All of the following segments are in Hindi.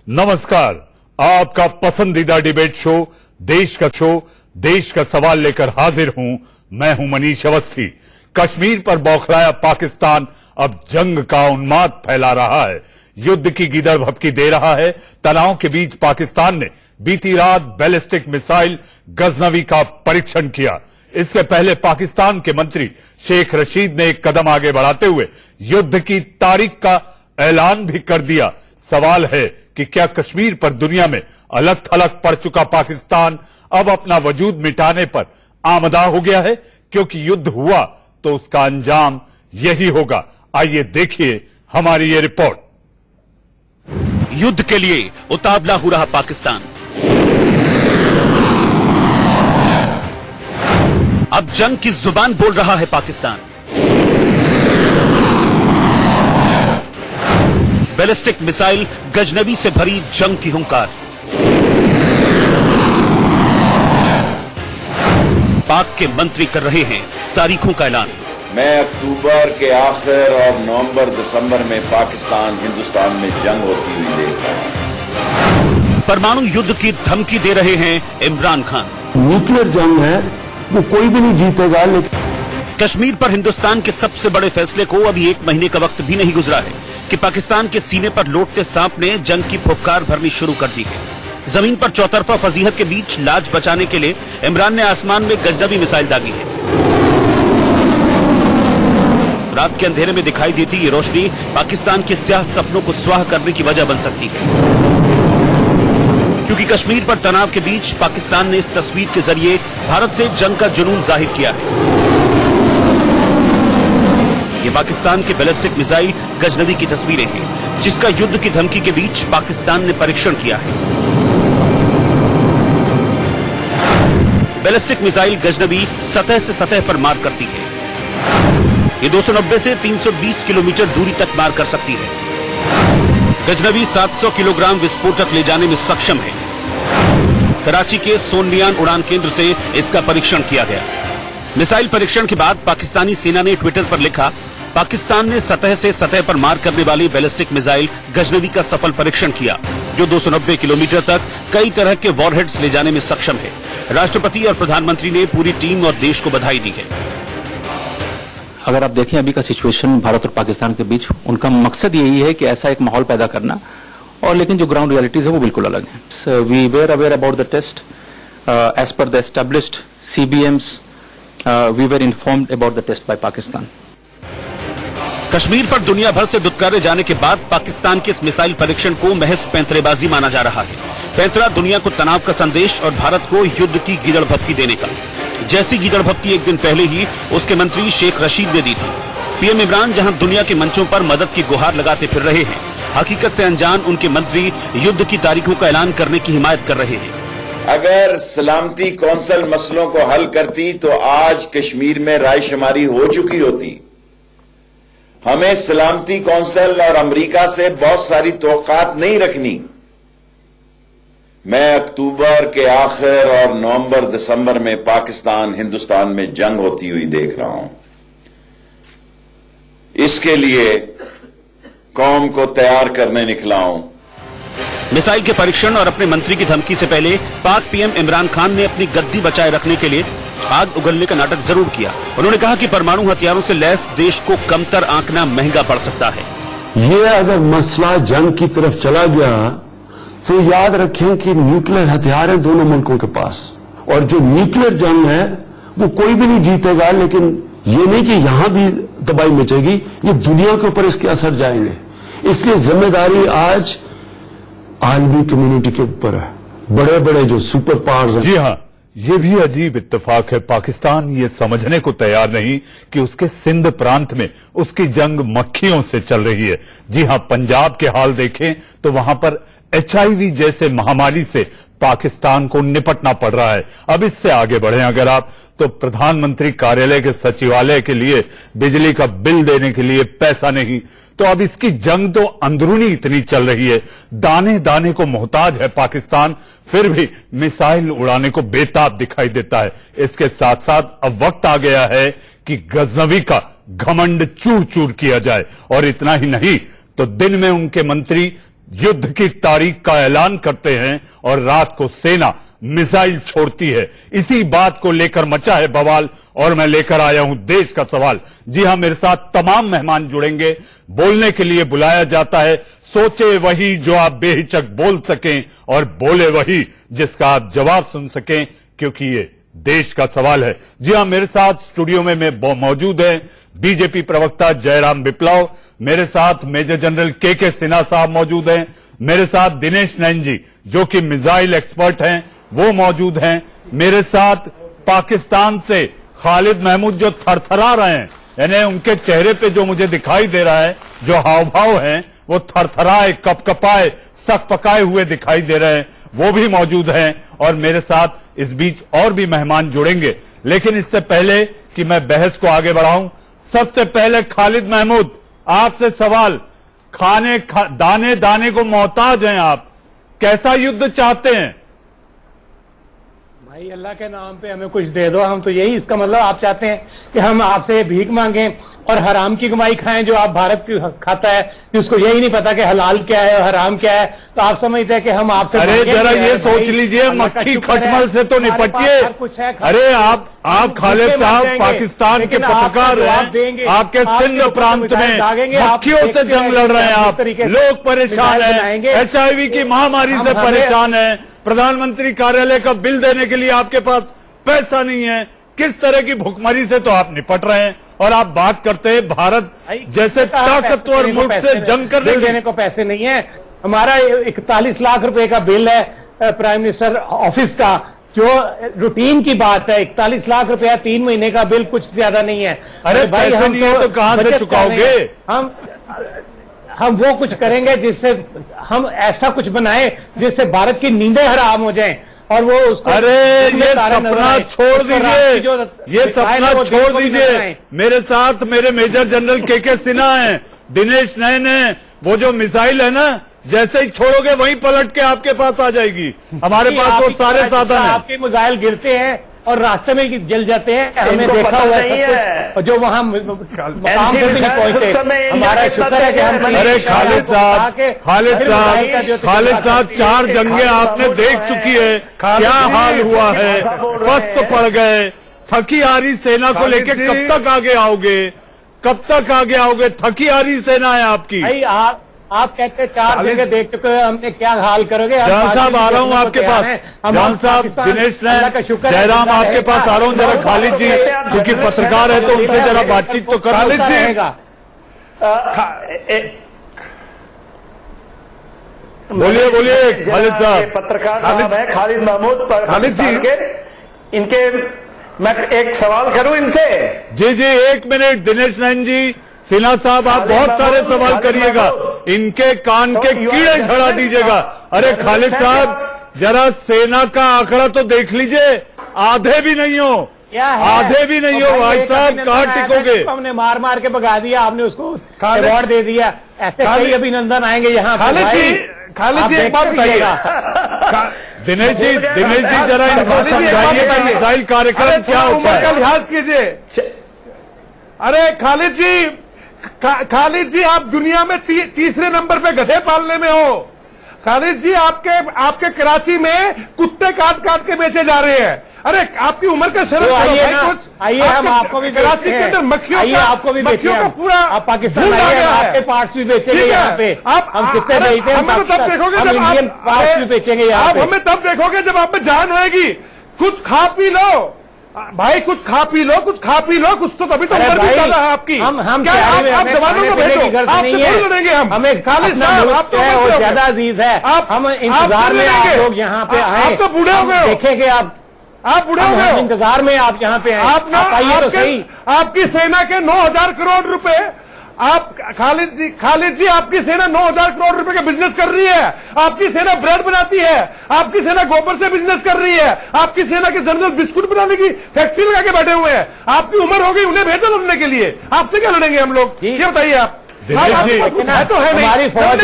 नमस्कार, आपका पसंदीदा डिबेट शो देश का सवाल लेकर हाजिर हूं। मैं हूं मनीष अवस्थी। कश्मीर पर बौखलाया पाकिस्तान अब जंग का उन्माद फैला रहा है, युद्ध की गीदड़ भभकी दे रहा है। तनाव के बीच पाकिस्तान ने बीती रात बैलिस्टिक मिसाइल गजनवी का परीक्षण किया। इसके पहले पाकिस्तान के मंत्री शेख रशीद ने एक कदम आगे बढ़ाते हुए युद्ध की तारीख का ऐलान भी कर दिया। सवाल है कि क्या कश्मीर पर दुनिया में अलग थलग पड़ चुका पाकिस्तान अब अपना वजूद मिटाने पर आमदा हो गया है? क्योंकि युद्ध हुआ तो उसका अंजाम यही होगा। आइए देखिए हमारी ये रिपोर्ट। युद्ध के लिए उतावला हो रहा पाकिस्तान। अब जंग की जुबान बोल रहा है पाकिस्तान। बैलिस्टिक मिसाइल गजनवी से भरी जंग की हुंकार। पाक के मंत्री कर रहे हैं तारीखों का ऐलान। मैं अक्टूबर के आखिर और नवंबर दिसंबर में पाकिस्तान हिंदुस्तान में जंग होती हुई देख रहा हूं। परमाणु युद्ध की धमकी दे रहे हैं इमरान खान। न्यूक्लियर जंग है, वो कोई भी नहीं जीतेगा। लेकिन कश्मीर पर हिंदुस्तान के सबसे बड़े फैसले को अभी 1 महीने का वक्त भी नहीं गुजरा है कि पाकिस्तान के सीने पर लौटते सांप ने जंग की फुफकार भरनी शुरू कर दी है। जमीन पर चौतरफा फजीहत के बीच लाज बचाने के लिए इमरान ने आसमान में गजनवी मिसाइल दागी है। रात के अंधेरे में दिखाई देती ये रोशनी पाकिस्तान के स्याह सपनों को स्वाह करने की वजह बन सकती है, क्योंकि कश्मीर पर तनाव के बीच पाकिस्तान ने इस तस्वीर के जरिए भारत से जंग का जुनून जाहिर किया है। ये पाकिस्तान के बैलिस्टिक मिसाइल गजनवी की तस्वीरें हैं, जिसका युद्ध की धमकी के बीच पाकिस्तान ने परीक्षण किया है। बैलिस्टिक मिसाइल गजनवी सतह से सतह पर मार करती है। ये 290 से 320 किलोमीटर दूरी तक मार कर सकती है। गजनवी 700 किलोग्राम विस्फोटक ले जाने में सक्षम है। कराची के सोननियान उड़ान केंद्र से इसका परीक्षण किया गया। मिसाइल परीक्षण के बाद पाकिस्तानी सेना ने ट्विटर पर लिखा, पाकिस्तान ने सतह से सतह पर मार करने वाली बैलिस्टिक मिसाइल गजनवी का सफल परीक्षण किया, जो 290 किलोमीटर तक कई तरह के वॉरहेड्स ले जाने में सक्षम है। राष्ट्रपति और प्रधानमंत्री ने पूरी टीम और देश को बधाई दी है। अगर आप देखें अभी का सिचुएशन भारत और पाकिस्तान के बीच, उनका मकसद यही है कि ऐसा एक माहौल पैदा करना, और लेकिन जो ग्राउंड रियलिटीज है वो बिल्कुल अलग है। We were aware about the test as per the established CBMs, we were informed about the test by Pakistan. Kashmir पर दुनिया भर से दुत्कारे जाने के बाद पाकिस्तान के इस मिसाइल परीक्षण को महज पैंतरेबाजी माना जा रहा है। पैंतरा दुनिया को तनाव का संदेश और भारत को युद्ध की गीदड़ भभकी देने का। जैसी गीदड़ भभकी एक दिन पहले ही उसके मंत्री शेख रशीद ने दी थी। पीएम इमरान जहां दुनिया के मंचों पर मदद की गुहार लगाते फिर रहे हैं, हकीकत से अनजान उनके मंत्री युद्ध की तारीखों का ऐलान करने की हिमायत कर रहे हैं। अगर सलामती कौंसिल मसलों को हल करती तो आज कश्मीर में रायशुमारी हो चुकी होती। हमें सलामती कौंसिल और अमेरिका से बहुत सारी तौक़ात नहीं रखनी। मैं अक्टूबर के आखिर और नवंबर दिसंबर में पाकिस्तान हिंदुस्तान में जंग होती हुई देख रहा हूं। इसके लिए कौम को तैयार करने निकला हूं। मिसाइल के परीक्षण और अपने मंत्री की धमकी से पहले पाक पीएम इमरान खान ने अपनी गद्दी बचाए रखने के लिए आग उगलने का नाटक जरूर किया। उन्होंने कहा कि परमाणु हथियारों से लैस देश को कमतर आंकना महंगा पड़ सकता है। ये अगर मसला जंग की तरफ चला गया तो याद रखें कि न्यूक्लियर हथियार है दोनों मुल्कों के पास, और जो न्यूक्लियर जंग है वो कोई भी नहीं जीतेगा। लेकिन ये नहीं कि यहां भी तबाही मचेगी, ये दुनिया के ऊपर इसके असर जाएंगे। इसलिए जिम्मेदारी आज आलमी कम्युनिटी के ऊपर है, बड़े बड़े जो सुपर पावर्स हैं। जी हां, ये भी अजीब इत्तेफाक है। पाकिस्तान ये समझने को तैयार नहीं कि उसके सिंध प्रांत में उसकी जंग मक्खियों से चल रही है। जी हां, पंजाब के हाल देखें तो वहां पर HIV जैसे महामारी से पाकिस्तान को निपटना पड़ रहा है। अब इससे आगे बढ़े अगर आप, तो प्रधानमंत्री कार्यालय के सचिवालय के लिए बिजली का बिल देने के लिए पैसा नहीं, तो अब इसकी जंग तो अंदरूनी इतनी चल रही है, दाने दाने को मोहताज है पाकिस्तान, फिर भी मिसाइल उड़ाने को बेताब दिखाई देता है। इसके साथ साथ अब वक्त आ गया है कि गजनवी का घमंड चूर चूर किया जाए, और इतना ही नहीं तो दिन में उनके मंत्री युद्ध की तारीख का ऐलान करते हैं और रात को सेना मिसाइल छोड़ती है। इसी बात को लेकर मचा है बवाल और मैं लेकर आया हूं देश का सवाल। जी हां, मेरे साथ तमाम मेहमान जुड़ेंगे। बोलने के लिए बुलाया जाता है, सोचे वही जो आप बेहिचक बोल सकें और बोले वही जिसका आप जवाब सुन सकें, क्योंकि ये देश का सवाल है। जी हां, मेरे साथ स्टूडियो में मौजूद हैं बीजेपी प्रवक्ता जयराम विप्लव, मेरे साथ मेजर जनरल के सिन्हा साहब मौजूद हैं, मेरे साथ दिनेश नैन जी जो कि मिसाइल एक्सपर्ट हैं वो मौजूद हैं, मेरे साथ पाकिस्तान से खालिद महमूद जो थरथरा रहे हैं, यानी उनके चेहरे पे जो मुझे दिखाई दे रहा है, जो हाव भाव हैं वो थरथराए, कपकपाए, सकपकाए हुए दिखाई दे रहे हैं, वो भी मौजूद हैं। और मेरे साथ इस बीच और भी मेहमान जुड़ेंगे। लेकिन इससे पहले कि मैं बहस को आगे बढ़ाऊं, सबसे पहले खालिद महमूद आपसे सवाल, दाने दाने को मोहताज हैं आप, कैसा युद्ध चाहते हैं? भाई अल्लाह के नाम पे हमें कुछ दे दो, हम तो यही, इसका मतलब आप चाहते हैं कि हम आपसे भीख मांगें और हराम की कमाई खाएं जो आप भारत की खाता है, कि उसको यही नहीं पता कि हलाल क्या है और हराम क्या है, तो आप समझते हैं कि हम आपसे। अरे जरा ये सोच लीजिए, मक्खी खटमल से तो निपटिए। अरे आप खालिद साहब पाकिस्तान के पत्रकार हैं, आपके सिंध प्रांत में मक्खियों से जंग लड़ रहे हैं आप, लोग परेशान हैं, HIV की महामारी से परेशान हैं, प्रधानमंत्री कार्यालय का बिल देने के लिए आपके पास पैसा नहीं है, किस तरह की भुखमरी से तो आप निपट रहे हैं और आप बात करते हैं भारत जैसे ताकतवर मुल्क से जंग करने बिल देने को पैसे नहीं है। हमारा 41 लाख रुपए का बिल है प्राइम मिनिस्टर ऑफिस का, जो रूटीन की बात है। 41 लाख रुपया 3 महीने का बिल, कुछ ज्यादा नहीं है। अरे भाई हम तो कहां से चुकाओगे? हम वो कुछ करेंगे जिससे हम ऐसा कुछ बनाए जिससे भारत की नींदें हराम हो जाएं और वो उसको। अरे ये सपना छोड़ दीजिए, ये सपना छोड़ दीजिए। मेरे साथ मेरे मेजर जनरल के सिन्हा हैं, दिनेश नैन हैं। वो जो मिसाइल है ना, जैसे ही छोड़ोगे वहीं पलट के आपके पास आ जाएगी। हमारे पास वो सारे साधन हैं। आपके मिसाइल गिरते हैं और रास्ते में जल जाते हैं, हमें देखा हुआ है। और जो वहां हमारा शुक्र है कि हम। अरे खालिद साहब 4 जंगें आपने देख चुकी है, क्या हाल हुआ है, पस्त पड़ गए। थकी हारी सेना को लेकर कब तक आगे आओगे, कब तक आगे आओगे? थकी हारी सेना है आपकी। भाई आप कहते 4 जगह देख चुके हैं, हमने क्या हाल करोगे? जान साहब आ रहा हूँ आपके पास, जान साहब, दिनेश नैन, जयराम आपके पास आ रहा हूँ। जरा खालिद जी क्योंकि पत्रकार है तो उनसे जरा बातचीत तो कर। खालिद जी बोलिए खालिद साहब। पत्रकार साहब है खालिद महमूद, खालिद जी के इनके मैं एक सवाल करूं इनसे। जी 1 मिनट दिनेश नैन जी, सिन्हा साहब आप बहुत सारे सवाल करिएगा, इनके कान के कीड़े झड़ा दीजिएगा। अरे खालिद साहब जरा सेना का आंकड़ा तो देख लीजिए, आधे भी नहीं हो, आधे भी नहीं हो भाई साहब, कहाँ टिकोगे? हमने मार मार के भगा दिया, आपने उसको अवार्ड दे दिया। ऐसे कई अभिनंदन आएंगे यहाँ। खालिद जी एक बात बताइए। दिनेश जी जरा इनको समझाइए कि मिसाइल कार्यक्रम क्या होता है। का लिहाज कीजिए। अरे खालिद जी आप दुनिया में तीसरे नंबर पे गधे पालने में हो। खालिद जी आपके कराची में कुत्ते काट के बेचे जा रहे हैं। अरे आपकी उम्र का शर्म करो भाई कुछ। आइए हम आपको भी कराची के अंदर मक्खियों का पूरा आप पाकिस्तान आइए, आपके पार्ट्स भी बेचेंगे यहाँ पे। हम कितने बेचते हैं? हमें तब देखोगे जब इंडियन पार्ट्स भी बेचेंगे यहाँ पे। आप हमें तब देखोगे जब आप में जान होएगी। कुछ खा पी लो भाई, कुछ खा पी लो, कुछ तो तभी तो उम्र भी ज्यादा है आपकी। हम क्या आप जवानों को भेजो, आपसे थोड़ी लड़ेंगे हम। हमें खालिद साहब आप तो ज्यादा अजीज है। हम इंतजार में आप लोग यहाँ पे आए। आप तो बूढ़े हो गए, देखेंगे आप बूढ़े हो गए, इंतजार में आप यहाँ पे आए। आइए तो सही। आपकी सेना के 9,000 करोड़ रुपए आप खालिद जी आपकी सेना 9,000 करोड़ रुपए का बिजनेस कर रही है। आपकी सेना ब्रेड बनाती है, आपकी सेना गोबर से बिजनेस कर रही है, आपकी सेना के जनरल बिस्कुट बनाने की फैक्ट्री लगा के बैठे हुए हैं। आपकी उम्र हो गई, उन्हें भेजो लड़ने के लिए। आपसे क्या लड़ेंगे हम लोग, ये बताइए आप। तो है हमारी फौज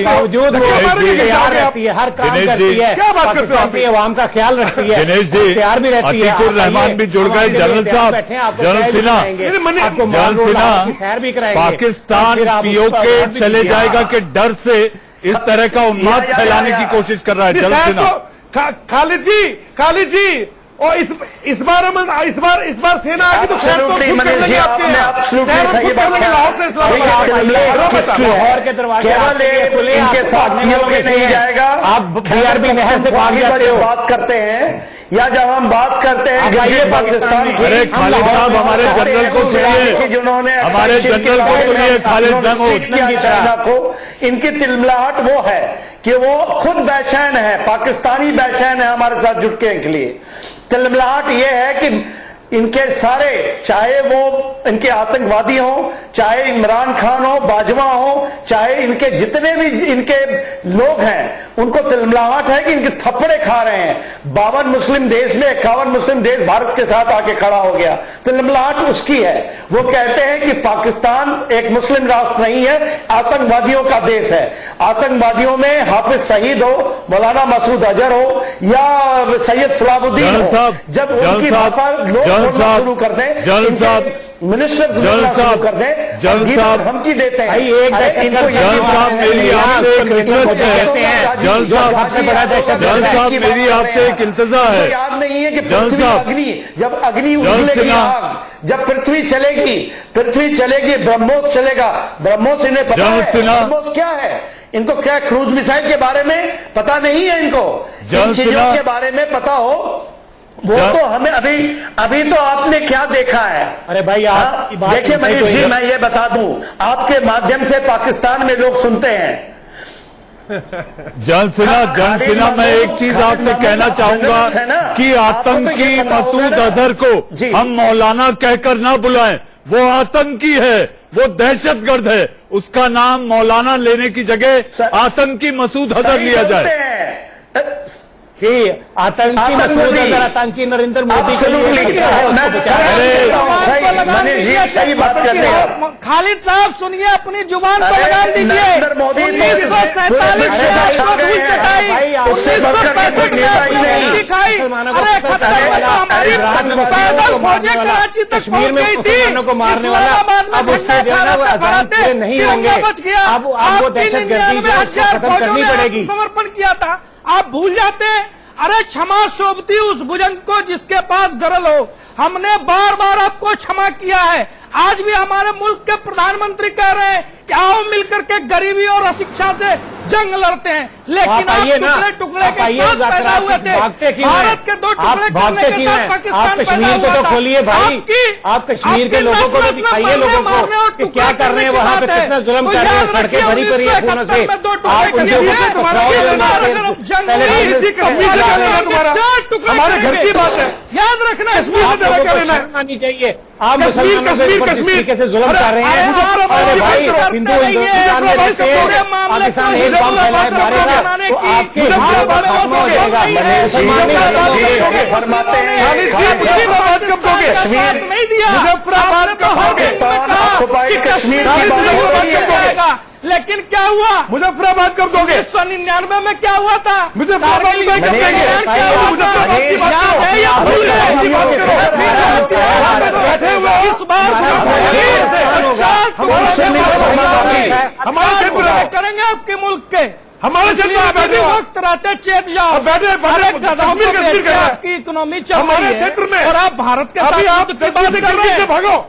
बावजूद तैयार रहती है, हर काम करती है, क्या बात करते हो? अपनी आवाम का ख्याल रखती है, दिनेश जी, तैयार भी रहती है। अतीकुर रहमान भी जुड़ गए, जनरल साहब, जनरल सिन्हा, खैर भी कराएंगे। पाकिस्तान पीओके चले जाएगा के डर से इस तरह का उन्माद फैलाने की कोशिश कर रहा है जल सेना। खालिद जी और इस बार सेना आएगी तो मनीष जी आपने सही बात केवल इनके साथियों के नहीं जाएगा। आप BRB नहर से भाग जाते हो। बात करते हैं या जब हम बात करते हैं पाकिस्तान की, अरे खालिद साहब हमारे जनरल को सुनिए, जिन्होंने हमारे जनरल को सुनिए, खालिद महमूद चाइना को, इनकी तिलमिलाहट वो है कि वो खुद बेचैन है, पाकिस्तानी बेचैन है हमारे साथ जुटने के लिए। तिलमिलाहट ये है कि इनके सारे, चाहे वो इनके आतंकवादी हो, चाहे इमरान खान हो, बाजवा हो, चाहे इनके जितने भी इनके लोग हैं, उनको तिलमिलाहट है कि इनके थप्पड़े खा रहे हैं। 52 मुस्लिम देश में 51 मुस्लिम देश भारत के साथ आके खड़ा हो गया, तिलमिलाहट उसकी है। वो कहते हैं कि पाकिस्तान एक मुस्लिम राष्ट्र नहीं है, आतंकवादियों का देश है। आतंकवादियों में हाफिज सईद हो, मौलाना मसूद अजहर हो या सैयद सलाहुद्दीन हो, जब उनकी भाषा लोग शुरू कर दें, मिनिस्टर शुरू कर दें, धमकी देते हैं। इनको मेरी आपसे एक इल्तिजा है, याद नहीं है कि पृथ्वी अग्नि, जब अग्नि उगलेगी आग, जब पृथ्वी चलेगी ब्रह्मोस चलेगा। ब्रह्मोस इन्हें पता है ब्रह्मोस क्या है, इनको क्या क्रूज मिसाइल के बारे में पता नहीं है, इनको इन चीजों के बारे में पता हो वो तो हमें अभी तो आपने क्या देखा है। अरे भाई आप देखिए मनीष जी, मैं ये बता दूं, आपके माध्यम से पाकिस्तान में लोग सुनते हैं। जनसेना मैं एक चीज आपसे कहना चाहूंगा कि आतंकी मसूद अजहर को हम मौलाना कहकर ना बुलाएं, वो आतंकी है, वो दहशतगर्द है। उसका नाम मौलाना लेने की जगह आतंकी मसूद अजहर लिया जाए। आतंकी मसूद अजहर आतंकी नरेंद्र मोदी सही बात करते हैं। खालिद साहब सुनिए, अपनी जुबान पर लगाम दीजिए। 1947 से आपको धूल चटाई, 1965 में आपने दिखाई। अरे 71 में तो हमारी पैदल फौजें कराची तक पहुंच गई थी, इस्लामाबाद में झंडा फहराते तिरंगा बच गया। आप 399,000 फौजों ने समर्पण किया था, आप भूल जाते हैं। अरे क्षमा शोभती उस भुजंग को जिसके पास गरल हो। हमने बार बार आपको क्षमा किया है। आज भी हमारे मुल्क के प्रधानमंत्री कह रहे हैं कि आओ मिलकर के गरीबी और अशिक्षा से जंग लड़ते हैं, लेकिन आप टुकड़े टुकड़े के साथ पैदा हुए थे। भारत के 2 टुकड़े करने के साथ पाकिस्तान पैदा हुआ था। आप कश्मीर के लोगों को दिखाइए, लोगों को क्या कर रहे हैं वहां पे, कितना जुल्म कर रहे हैं, सड़कें भरी पड़ी है खून से। हमारे घर की बात है, याद रखना, आनी चाहिए। आप कश्मीर कैसे जुल्म कर रहे हैं, हिंदू पूरे मामले को बनाने की नहीं दिया। कश्मीर लेकिन क्या हुआ, मुजफ्फराबाद कब दोगे? 1999 में क्या हुआ था, मुजफ्फराबाद में कब देंगे? इस बार हमारे करेंगे आपके मुल्क के, हमारे वक्त रहते चेत जाओ। आपकी इकोनॉमी चल रही है और आप भारत के साथ युद्ध की बात कर रहे हैं। भागो,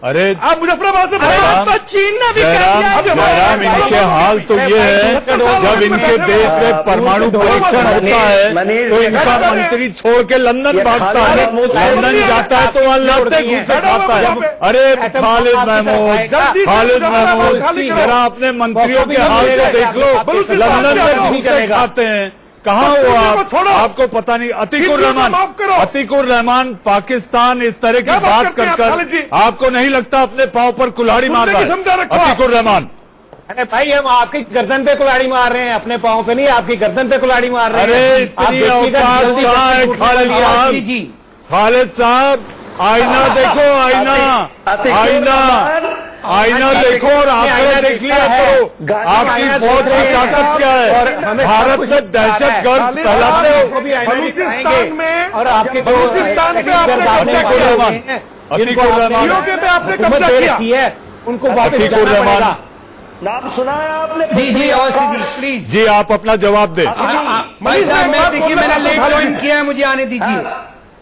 अरे आप मुजफ्फराबाद से तो चीन ने भी जयराम, इनके हाल तो ये है, जब इनके देश में परमाणु परीक्षण होता है तो इनका मंत्री छोड़ के लंदन भागता है, लंदन जाता है तो वहाँ लड़ते घूसे खाता है। अरे खालिद महमूद, जरा अपने मंत्रियों के हाल को देख लो, लंदन में घूसे खाते हैं। कहाँ हो आप? आपको पता नहीं। अतीकुर रहमान पाकिस्तान इस तरह की बात कर आपको नहीं लगता अपने पांव पर कुल्हाड़ी मार रहा है अतीकुर रहमान? अरे भाई हम आपकी गर्दन पे कुल्हाड़ी मार रहे हैं, अपने पांव पे नहीं, आपकी गर्दन पे कुल्हाड़ी मार रहे हैं। अरे इतनी औकात कहाँ है खालिद साहब? आईना देखो, आईना देखो और आंकड़े देख लिया करो। आपकी फौज की ताकत क्या है? भारत में दहशतगर्द फैलाते हो। बलूचिस्तान में और आपके आपने कब्जा किया, उनको वापस जाना पड़ेगा। नाम सुना है आपने? जी अवस्थी जी प्लीज। जी आप अपना जवाब दें। भाई साहब मैं देखिए मैंने लेट ज्वाइन किया है, मुझे आने दीजिए।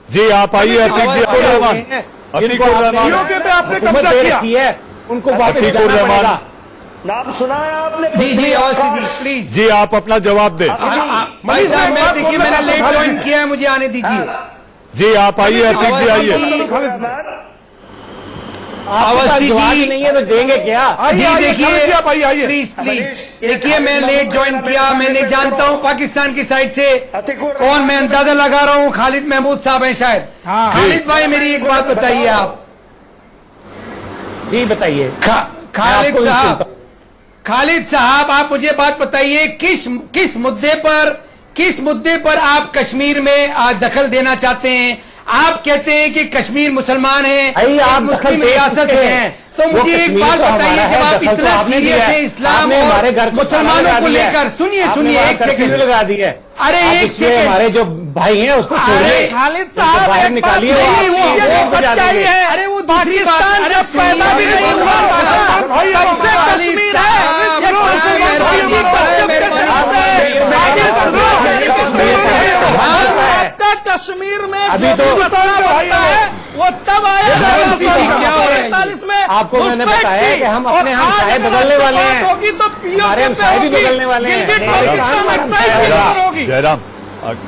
जी आप आइए। अतीक रहमान, अतीकुर रहमान, पीओके पे आपने कब्जा किया। उनको वापस अतीकुर जाना रहमान, पड़ेगा। नाम सुना है आपने? जी अवस्थी जी प्लीज। जी आप अपना जवाब दें। भाई साहब मैं देखिए मैंने लेट ज्वाइन किया है, मुझे आने दीजिए। जी आप आइए। अतीक जी आइए। अवस्थी जी नहीं है तो देंगे क्या? जी देखिए आप आइए। प्लीज देखिए मैं लेट ज्वाइन किया, मैं नहीं जानता हूँ पाकिस्तान की साइड से कौन, मैं अंदाजा लगा रहा हूँ खालिद महमूद साहब हैं शायद। खालिद भाई मेरी एक बात बताइए आप। जी बताइए। खालिद साहब आप मुझे बात बताइए, किस मुद्दे पर आप कश्मीर में दखल देना चाहते हैं? आप कहते हैं कि कश्मीर मुसलमान है, आप मुस्लिम रियासत है, तो मुझे एक बात बताइए, जब आप इतना सीरियस है इस्लाम और मुसलमानों को लेकर, सुनिए एक सेकंड लगा दी है। अरे एक सेकंड, हमारे जो भाई हैं उसको छोड़िए, खालिद साहब बाहर निकालिए। वो सच्चाई है। अरे वो पाकिस्तान जब पैदा भी नहीं हुआ तब से कश्मीर है, ये मुसलमान आपका कश्मीर में जो भी मसला बनता है वो तब आया 1947 में। आपको मैंने बताया कि हम अपने हमसाए बदलने वाले हैं, होगी तो हमारे हमसाए भी बदलने वाले हैं। जयराम,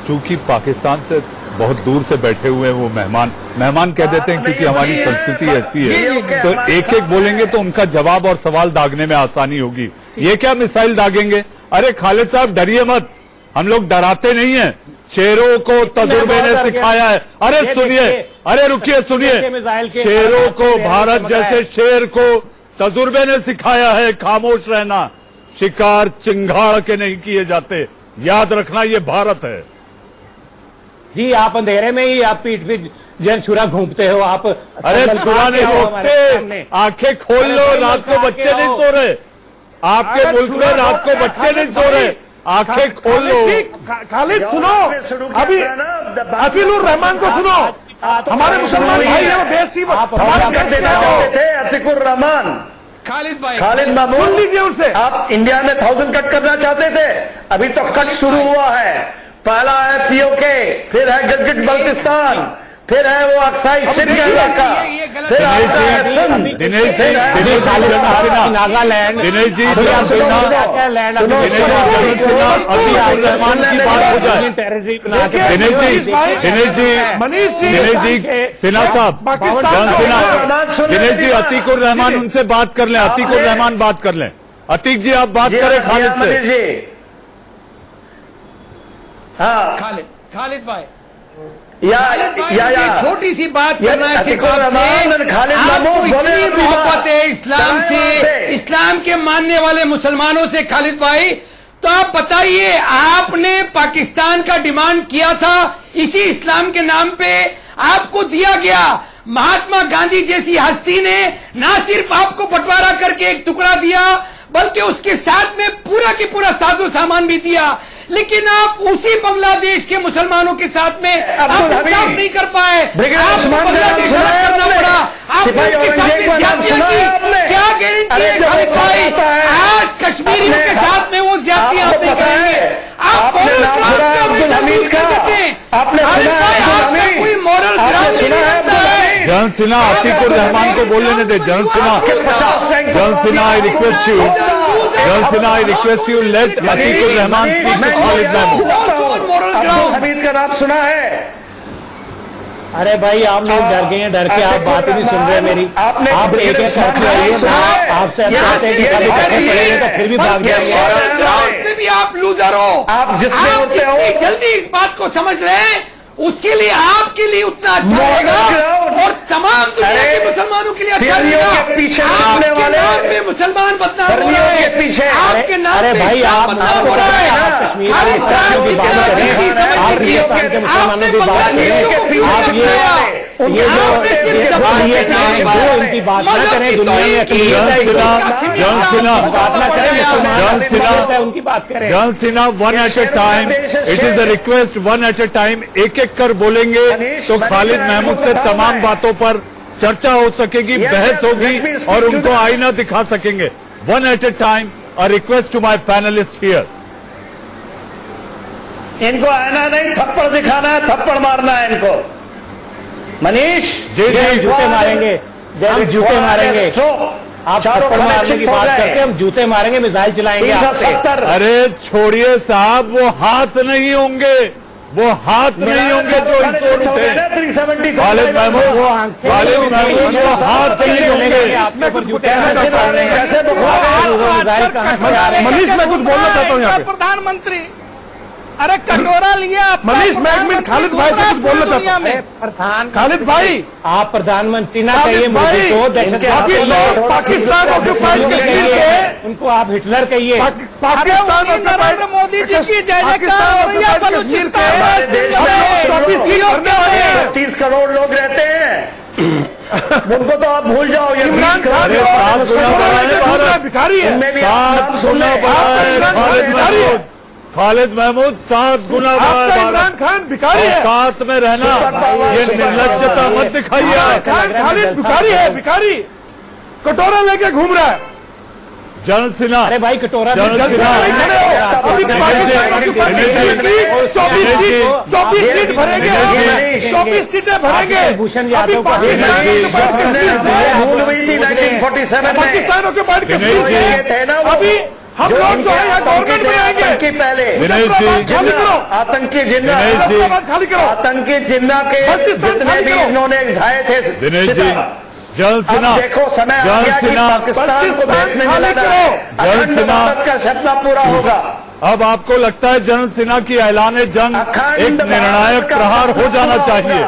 चूंकि पाकिस्तान से बहुत दूर से बैठे हुए हैं वो मेहमान कह देते हैं, क्योंकि हमारी संस्कृति ऐसी है, तो एक एक बोलेंगे तो उनका जवाब और सवाल दागने में आसानी होगी। ये क्या मिसाइल दागेंगे? अरे खालिद साहब डरिए मत, हम लोग डराते नहीं हैं। शेरों को तजुर्बे ने सिखाया है। अरे सुनिए, अरे रुकिए सुनिए, शेरों को, भारत जैसे शेर को तजुर्बे ने सिखाया है खामोश रहना, शिकार चिंगाड़ के नहीं किए जाते। याद रखना ये भारत है। जी आप अंधेरे में ही आप पीठ पे जन छुरा घूमते हो आप। अरे छुरा नहीं रोकते, आंखें खोल लो, रात को बच्चे नहीं सो रहे। आपके मुल्क में रात को बच्चे नहीं सो रहे, आंखें खोल लो। खालिद सुनो, अभी अकीलुर रहमान को सुनो, हमारे मुसलमान भाई हैं, वो देश ही हमारे देना चाहते थे। अतीकुर रहमान, खालिद महमूद, सुन लीजिए उनसे। आप इंडिया में 1000 कट करना चाहते थे, अभी तो कट शुरू हुआ है। पहला है पीओके, फिर है गिलगित बल्तिस्तान, फिर है वो अक्साई चिन का इलाका, फिर आता है सिंध, दिनेश जी, नागालैंड, दिनेश जी, सुनो, दिनेश जी, सिन्हा साहब, दिनेश जी, अतीकुर रहमान उनसे बात कर लें, अतीकुर रहमान बात कर लें। अतीक जी आप बात करें खालिद से। हाँ खालिद भाई या छोटी सी बात करना है, खालिद मोहब्बत है इस्लाम से, इस्लाम के मानने वाले मुसलमानों से। खालिद भाई तो आप बताइए, आपने पाकिस्तान का डिमांड किया था, इसी इस्लाम के नाम पे आपको दिया गया। महात्मा गांधी जैसी हस्ती ने ना सिर्फ आपको बंटवारा करके एक टुकड़ा दिया, बल्कि उसके साथ में पूरा की पूरा साजो सामान भी दिया, लेकिन आप उसी बांग्लादेश के मुसलमानों के साथ में आप इंसाफ नहीं कर पाए। आपको बांग्लादेश अलग करना पड़ा, आपने उनके साथ में ज्यादतियां की। क्या गारंटी है खालिद भाई आज कश्मीरियों के साथ में वो ज्यादतियां आप नहीं करेंगे? आप मॉरल ग्राउंड पे हमेशा लूज कर देते हैं। खालिद भाई आपका कोई मॉरल ग्राउंड नहीं रहता है। जनरल सिन्हा, अतीकुर रहमान को बोलने दे। General Sinha, I request you, general Sinha, I request you, let Atiqur Rahman speak to Khalid Mahmood. Hamid का नाम सुना है? अरे भाई आप लोग डर गए हैं, डर के आप बात ही नहीं सुन रहे मेरी। आप एक एक करके आइए, आपसे तो फिर भी भाग जाएंगे। भी आप लूजर हो। आप जिसमें होते हो, जल्दी इस बात को समझ रहे हैं, उसके लिए आपके लिए उतना अच्छा रहेगा और तमाम दुनिया के मुसलमानों के लिए अच्छा रहेगा। पीछे आपके नाम पे मुसलमान बदनाम हो रहे हैं, पीछे आपके नाम पे इस्लाम बदनाम हो रहा है। खालिद साहब की बात करें, आपने बांग्लादेशियों को क्यों छुपाया? उनकी बात ना करें, दुनिया में उनकी बात करें। General Sinha, one at a time, it is a request, one at a time. एक एक कर बोलेंगे तो खालिद महमूद से तमाम बातों पर चर्चा हो सकेगी, बहस होगी और उनको आईना दिखा सकेंगे। one at a time. A request to my panelists here. इनको आना नहीं, थप्पड़ दिखाना है, थप्पड़ मारना है इनको। मनीष जी जी जूते मारेंगे, हम जूते मारेंगे। आप चारों थप्पड़ मारने की बात करके हम जूते मारेंगे, मिसाइल चलाएंगे आपसे। 370 अरे छोड़िए साहब, वो हाथ नहीं होंगे, वो हाथ नहीं होंगे जो इसको उठे। 370 खालिद महमूद वो हाथ नहीं होंगे। आपके ऊपर जूते कैसे चला रहे हैं, कैसे मनीष, मैं कुछ बोलना चाहता हूँ यहाँ पे। प्रधानमंत्री, अरे कटोरा लिया मनीष, मैं एक मिनट खालिद भाई से कुछ बोलना चाहता हूँ। प्रधान खालिद भाई, आप प्रधानमंत्री ना कहिए खालिद भाई, मोदी को, अभी लोग पाकिस्तान ऑक्युपाइड कश्मीर के, उनको आप हिटलर कहिए। पाकिस्तान नरेंद्र मोदी जी की जय जयकार हो रही है बलूचिस्तान में, सिंध में, 30 करोड़ लोग रहते हैं, उनको तो आप भूल जाओ। ये इमरान खान भिखारी है। उनमें भी आप नाम सुन लें। खालिद महमूद 7 गुना आपका इमरान खान भिखारी है। औकात में रहना, ये निर्लज्जता मत दिखाइए। खालिद भिखारी है, भिखारी कटोरा लेके घूम रहा है। जनरल सिन्हा, अरे भाई कटोरा जनरल सिन्हा, 24 सीट भरेंगे, 24 सीटें भरेंगे। भूषण यादव को भूल हुई थी 1947 में, पाकिस्तान ऑक्युपाइड कश्मीर ये थे ना वो, अभी हम लोग जो है यहाँ गवर्नमेंट में आएंगे। आतंकी पहले आतंकी जिन्ना, खाली करो। आतंकी जिन्ना के जितने भी इन्होंने ढाए थे दिनेश जी, सितारा। जनरल सिन्हा, अब देखो समय आ गया कि पाकिस्तान को देश में मिलाना है, अखंड भारत का सपना पूरा होगा। अब आपको लगता है जनरल सिन्हा की ऐलान जंग एक निर्णायक प्रहार हो जाना चाहिए?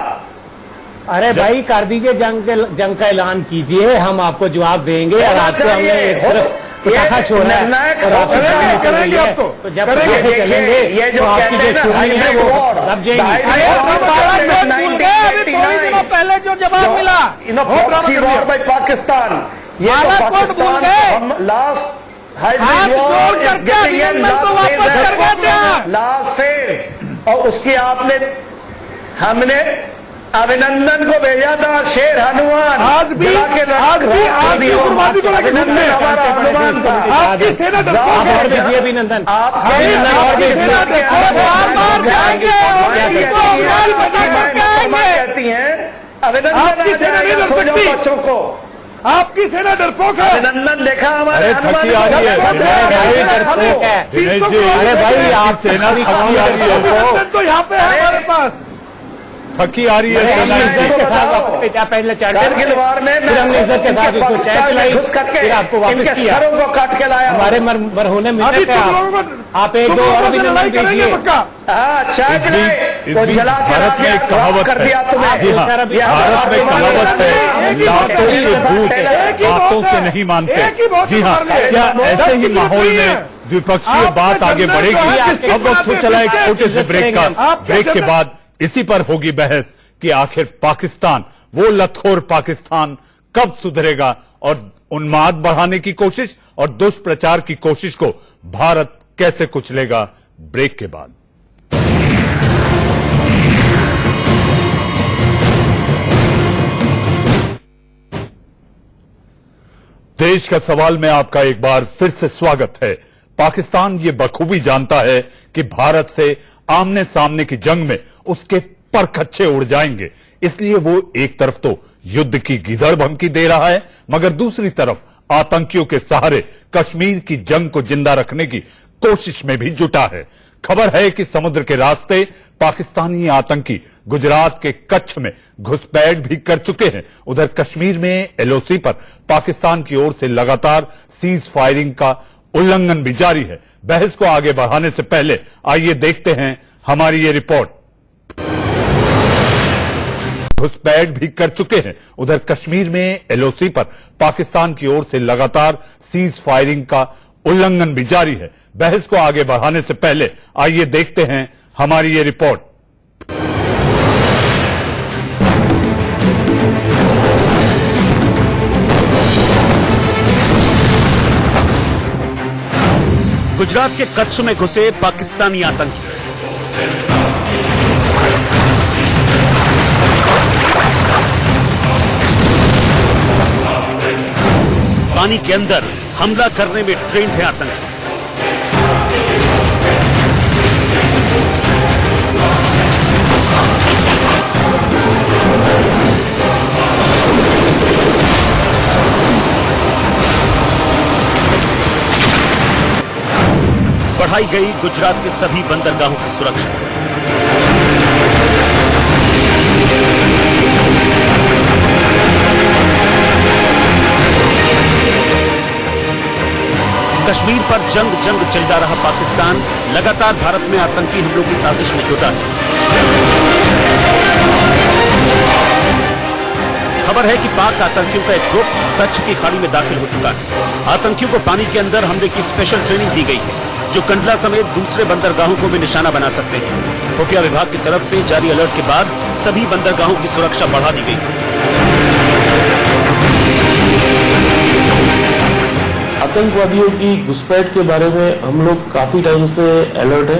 अरे भाई कर दीजिए, जंग का ऐलान कीजिए, हम आपको जवाब देंगे। और आपको हमने एक तरफ पटाखा छोड़ा है और आप करेंगे आपको, तो जब चलेंगे ये जो तो आपकी कहते हैं जो ना छुरी है वो दब जाएंगी। भूल गए अभी थोड़ी दिनों पहले जो जवाब मिला, प्रॉक्सी वॉर बाय पाकिस्तान, ये तो बालाकोट पाकिस्तान भूल गए। हम लास्ट हाथ जोड़ करके अभिनंदन को वापस कर गए थे आप। लास्ट फेज, और उसकी आपने, हमने अभिनंदन को भेजा था शेर हनुमान, आज भी अभिनंदन हमारा हनुमान था। आपकी सेना और दीजिए अभिनंदन। बार जाएंगे और इनको माल बजा करके आएंगे। कहती हैं अभिनंदन आपकी सेना नहीं लड़ सो जाओ सकती। बच्चों को, आपकी सेना डरपोक है। अभिनंदन देखा हमारे अरे थकी आ रही है दिनेश जी, अरे भाई आप सेना थकी आ रही है, अभिनंदन तो यहाँ पे है हमारे पास। थकी आ रही है सेना इनकी। पहले कारगिल वार में फिर हमने इज्जत के साथ इसको पाकिस्तान में घुस करके फिर आपको वापस इनके किया। सरों को काट के लाया। हमारे मरहूने मिले अभी थे तुम लोगों को, आप एक दो और अभिनंदन दीजिए। पक्का। चाय पिलाए तो जला के भारत में एक कहावत कर दिया है, तुम्हें। जी हाँ, भारत में कहावत है, लातों के भूत बातों से नहीं मानते। जी हाँ, क्या ऐसे ही माहौल में द्विपक्षीय बात आगे बढ़ेगी? अब वक्त चला एक छोटे से ब्रेक का। ब्रेक के बाद इसी पर होगी बहस कि आखिर पाकिस्तान, वो लतखोर पाकिस्तान कब सुधरेगा और उन्माद बढ़ाने की कोशिश और दुष्प्रचार की कोशिश को भारत कैसे कुचलेगा? ब्रेक के बाद। देश का सवाल में आपका एक बार फिर से स्वागत है। पाकिस्तान ये बखूबी जानता है कि भारत से आमने सामने की जंग में उसके पर खच्चे उड़ जाएंगे, इसलिए वो एक तरफ तो युद्ध की गिदड़ भमकी दे रहा है, मगर दूसरी तरफ आतंकियों के सहारे कश्मीर की जंग को जिंदा रखने की कोशिश में भी जुटा है। खबर है कि समुद्र के रास्ते पाकिस्तानी आतंकी गुजरात के कच्छ में घुसपैठ भी कर चुके हैं। उधर कश्मीर में एलओसी पर पाकिस्तान की ओर से लगातार सीज फायरिंग का उल्लंघन भी जारी है। बहस को आगे बढ़ाने से पहले आइए देखते हैं हमारी ये रिपोर्ट। घुसपैठ भी कर चुके हैं। उधर कश्मीर में एलओसी पर पाकिस्तान की ओर से लगातार सीज फायरिंग का उल्लंघन भी जारी है। बहस को आगे बढ़ाने से पहले आइए देखते हैं हमारी ये रिपोर्ट। गुजरात के कच्छ में घुसे पाकिस्तानी आतंकी। पानी के अंदर हमला करने में ट्रेंड है आतंकी। बढ़ाई गई गुजरात के सभी बंदरगाहों की सुरक्षा। कश्मीर पर जंग चलता रहा पाकिस्तान लगातार भारत में आतंकी हमलों की साजिश में जुटा है। खबर है कि पाक आतंकियों का एक ग्रुप कच्छ की खाड़ी में दाखिल हो चुका है। आतंकियों को पानी के अंदर हमले की स्पेशल ट्रेनिंग दी गई है, जो कंडला समेत दूसरे बंदरगाहों को भी निशाना बना सकते हैं। खुफिया विभाग की तरफ से जारी अलर्ट के बाद सभी बंदरगाहों की सुरक्षा बढ़ा दी गई है। आतंकवादियों की घुसपैठ के बारे में हम लोग काफी टाइम से अलर्ट है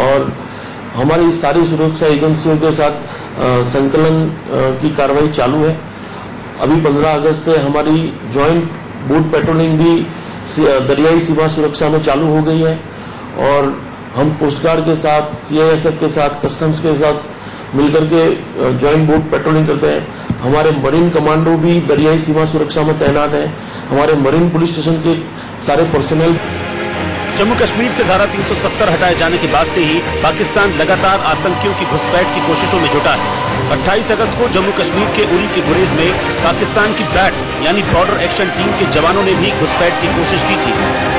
और हमारी सारी सुरक्षा एजेंसियों के साथ संकलन की कार्रवाई चालू है। अभी 15 अगस्त से हमारी ज्वाइंट बोट पेट्रोलिंग भी दरियाई सीमा सुरक्षा में चालू हो गई है और हम कोस्ट गार्ड के साथ, सीआईएसएफ के साथ, कस्टम्स के साथ मिलकर के ज्वाइंट बोट पेट्रोलिंग करते हैं। हमारे मरीन कमांडो भी दरियाई सीमा सुरक्षा में तैनात हैं। हमारे मरीन पुलिस स्टेशन के सारे पर्सनल। जम्मू कश्मीर से धारा 370 हटाए जाने के बाद से ही पाकिस्तान लगातार आतंकियों की घुसपैठ की कोशिशों में जुटा है। 28 अगस्त को जम्मू कश्मीर के उरी के गुरेज में पाकिस्तान की बैट यानी बॉर्डर एक्शन टीम के जवानों ने भी घुसपैठ की कोशिश की थी।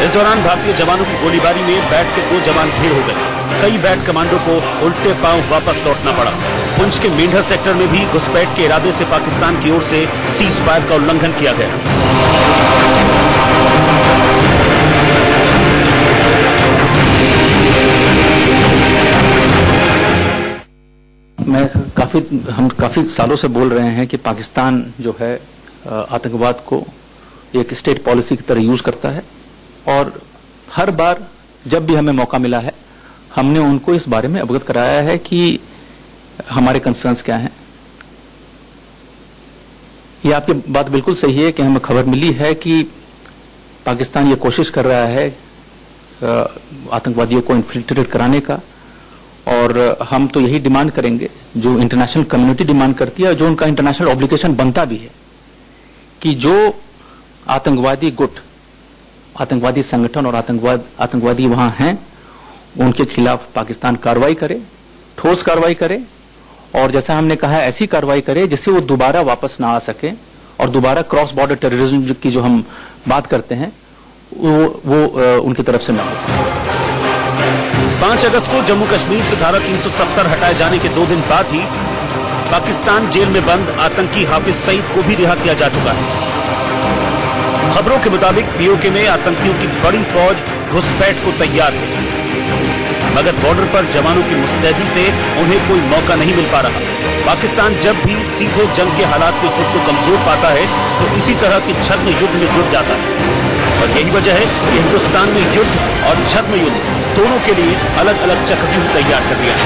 इस दौरान भारतीय जवानों की गोलीबारी में बैट के 2 जवान ढेर हो गए। कई बैट कमांडो को उल्टे पांव वापस लौटना पड़ा। पुंछ के मेंढर सेक्टर में भी घुसपैठ के इरादे से पाकिस्तान की ओर से सीज फायर का उल्लंघन किया गया। हम काफी सालों से बोल रहे हैं कि पाकिस्तान जो है आतंकवाद को एक स्टेट पॉलिसी की तरह यूज करता है और हर बार जब भी हमें मौका मिला है हमने उनको इस बारे में अवगत कराया है कि हमारे कंसर्न्स क्या हैं। ये आपकी बात बिल्कुल सही है कि हमें खबर मिली है कि पाकिस्तान ये कोशिश कर रहा है आतंकवादियों को इन्फिल्ट्रेट कराने का और हम तो यही डिमांड करेंगे जो इंटरनेशनल कम्युनिटी डिमांड करती है और जो उनका इंटरनेशनल ऑब्लिगेशन बनता भी है कि जो आतंकवादी गुट, आतंकवादी संगठन और आतंकवादी वहां हैं उनके खिलाफ पाकिस्तान कार्रवाई करे, ठोस कार्रवाई करे और जैसा हमने कहा ऐसी कार्रवाई करे जिससे वो दोबारा वापस ना आ सके और दोबारा क्रॉस बॉर्डर टेररिज्म की जो हम बात करते हैं वो उनकी तरफ से न हो। 5 अगस्त को जम्मू कश्मीर से धारा 370 हटाए जाने के 2 दिन बाद ही पाकिस्तान जेल में बंद आतंकी हाफिज सईद को भी रिहा किया जा चुका है। खबरों के मुताबिक पीओके में आतंकियों की बड़ी फौज घुसपैठ को तैयार है, मगर बॉर्डर पर जवानों की मुस्तैदी से उन्हें कोई मौका नहीं मिल पा रहा। पाकिस्तान जब भी सीधे जंग के हालात में खुद को कमजोर पाता है तो इसी तरह के छद्म युद्ध में जुट जाता है और यही वजह है कि हिंदुस्तान में युद्ध और छद्म युद्ध दोनों के लिए अलग अलग चक्रव्यूह तैयार कर दिया है।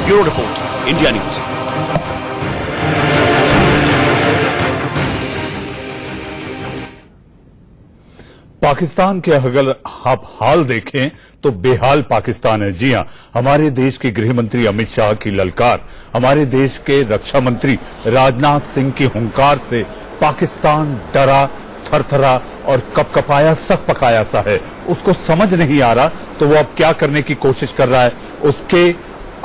Bureau report, India news. Pakistan के अगर आप हाल देखें तो बेहाल पाकिस्तान है। जी हां, हमारे देश के गृह मंत्री अमित शाह की ललकार, हमारे देश के रक्षा मंत्री राजनाथ सिंह की हुंकार से पाकिस्तान डरा, थरथरा और कपकपाया, सक पकाया सा है। उसको समझ नहीं आ रहा तो वो अब क्या करने की कोशिश कर रहा है। उसके